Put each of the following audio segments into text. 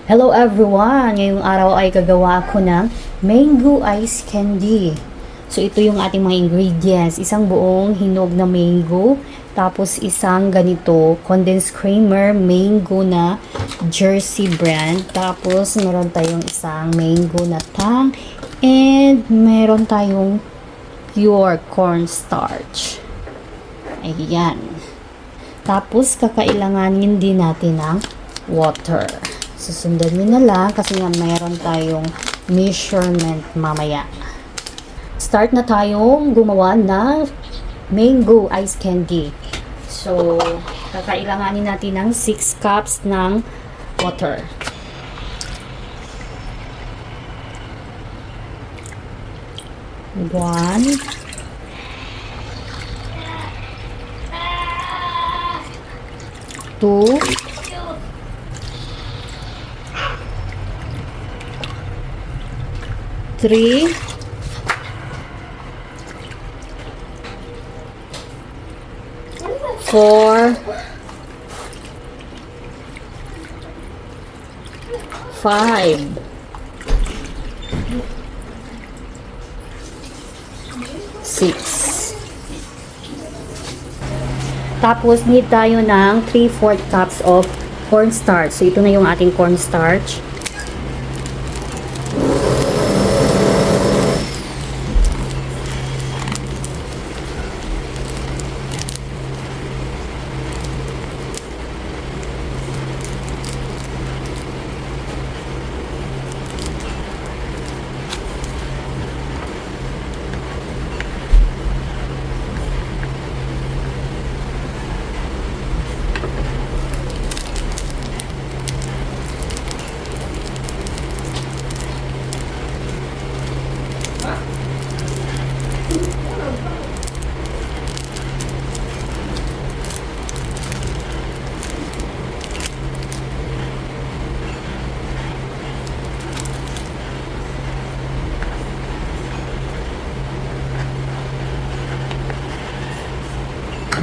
Hello everyone! Ngayong araw ay gagawa ako ng mango ice candy. So ito yung ating mga ingredients. Isang buong hinog na mango. Tapos isang ganito, condensed creamer mango na Jersey brand. Tapos meron tayong isang mango na tang. And meron tayong pure cornstarch. Ayan. Tapos kakailanganin din natin ng water. Susundan nyo na lang kasi nga mayroon tayong measurement mamaya. Start na tayong gumawa ng mango ice candy. So, kakailanganin natin ng 6 cups ng water. One. Two. 3, 4, 5, 6. Tapos need tayo ng 3/4 cups of cornstarch. So ito na yung ating cornstarch.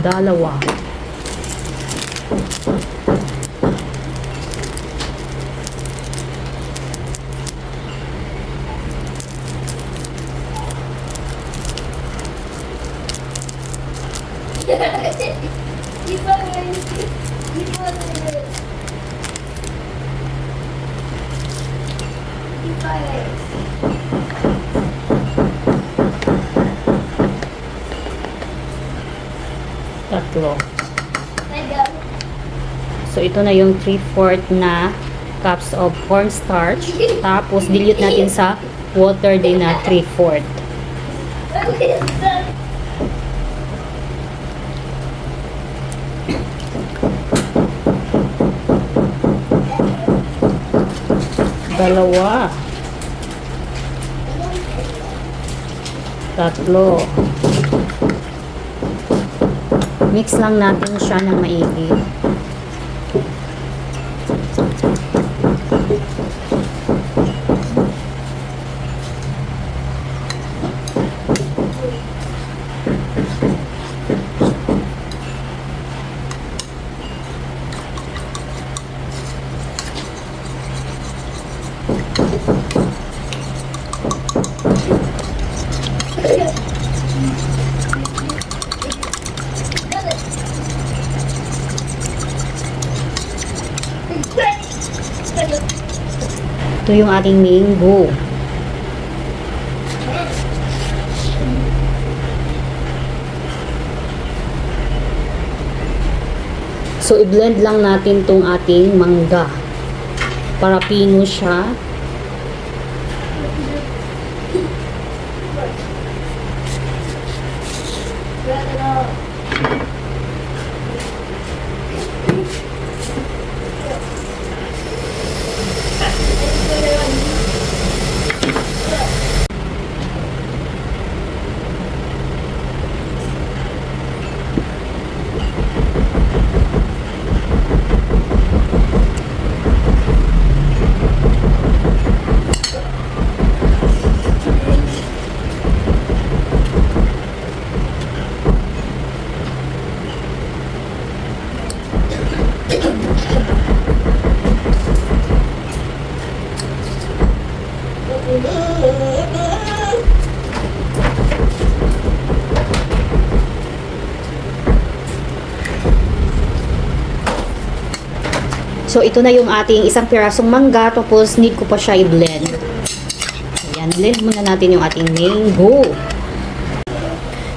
Dalawa. Tatlo. So, ito na yung 3/4 na cups of cornstarch. Tapos, dilute natin sa water din na 3/4. Dalawa. Tatlo. Mix lang natin siya ng maigi. Ito yung ating mango. So, i-blend lang natin tong ating mangga para pino siya. So, ito na yung ating isang pirasong mangga. Tapos, need ko pa siya i-blend. Ayan, blend muna natin yung ating mango.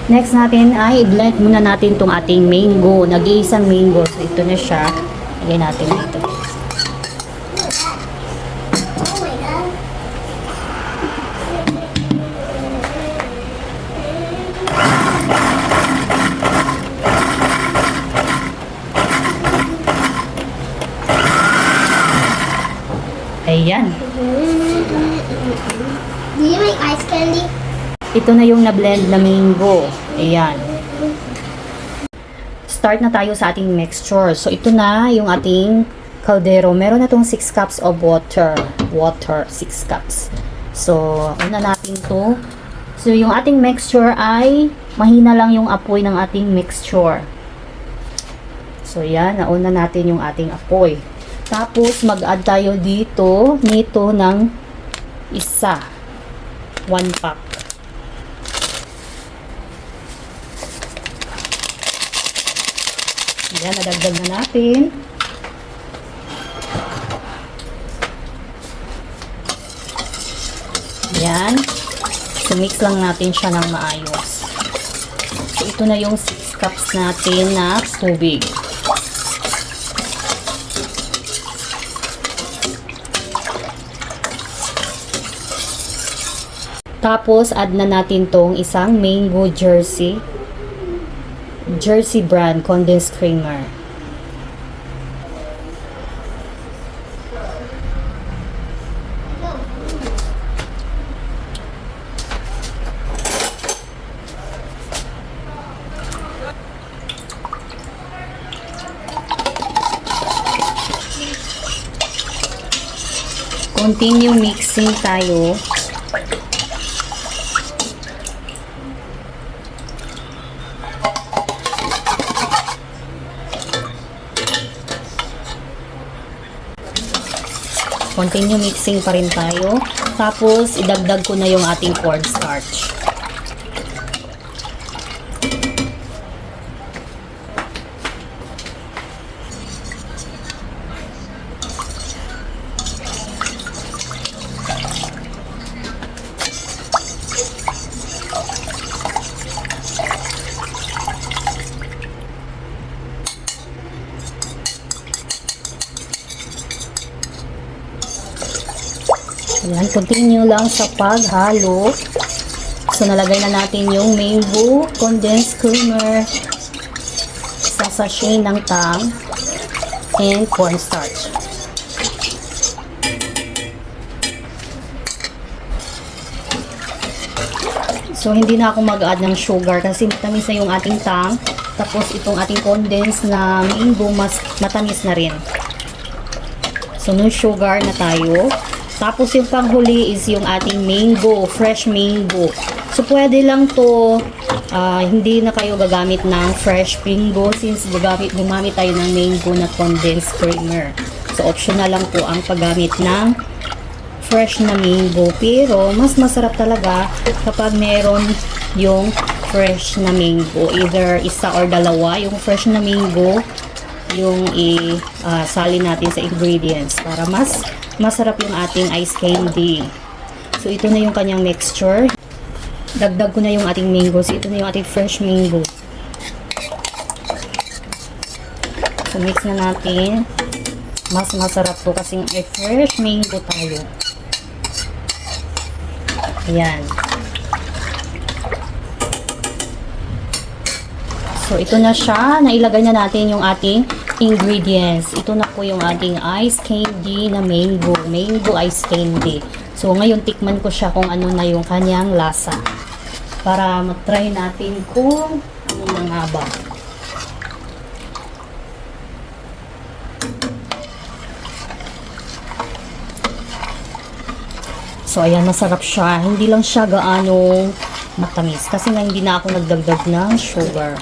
Next natin ay i-blend muna natin itong ating mango. Nag-iisang mango. So, ito na siya. Lagyan natin dito. Ayan. Do you make ice candy? Ito na yung na-blend na mango. Ayan. Start na tayo sa ating mixture. So, ito na yung ating kaldero. Meron na itong 6 cups of water. Water, 6 cups. So, una natin to. So, yung ating mixture ay mahina lang yung apoy ng ating mixture. So, yan. Nauna natin yung ating apoy. Tapos, mag-add tayo nito ng isa. 1 pack. Ayan, nadagdag na natin. Ayan. So, mix lang natin siya ng maayos. So, ito na yung 6 cups natin na tubig. Tapos, add na natin tong isang mango Jersey brand condensed creamer. Continue mixing tayo. Continue mixing pa rin tayo. Tapos, idagdag ko na yung ating cornstarch. Ayan, continue lang sa paghalo. So, nalagay na natin yung mango condensed creamer sa sachet ng tang and cornstarch. So, hindi na ako mag-add ng sugar kasi matamis na yung ating tang. Tapos, itong ating condensed na mango, mas matamis na rin. So, no sugar na tayo. Tapos yung panghuli is yung ating mango, fresh mango. So pwede lang to, hindi na kayo gagamit ng fresh mango since gumamit tayo ng mango na condensed creamer. So optional lang po ang paggamit ng fresh na mango. Pero mas masarap talaga kapag meron yung fresh na mango. Either isa or dalawa yung fresh na mango yung salin natin sa ingredients para mas masarap yung ating ice candy. So, ito na yung kanyang mixture. Dagdag ko na yung ating mango. So, ito na yung ating fresh mango. So, mix na natin. Mas masarap to kasi may fresh mango tayo. Ayan. So, ito na siya. Nailagay na natin yung ating ingredients. Ito na po yung ating ice candy na mango. Mango ice candy. So, ngayon tikman ko siya kung ano na yung kanyang lasa. Para matry natin kung ano na nga ba. So, ayan, masarap siya. Hindi lang siya gaano matamis. Kasi nga hindi na ako nagdagdag ng sugar.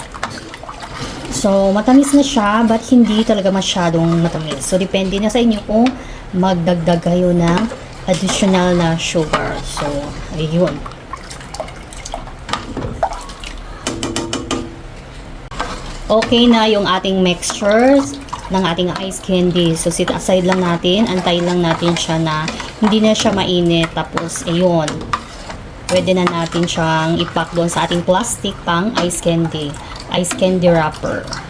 So, matamis na siya, but hindi talaga masyadong matamis. So, depende na sa inyo kung magdagdag kayo ng additional na sugar. So, ayun. Okay na yung ating mixtures. ng ating ice candy. So, sit aside lang natin, antayin lang natin siya na hindi na siya mainit. Tapos, ayun, pwede na natin siyang ipack doon sa ating plastic pang ice candy wrapper.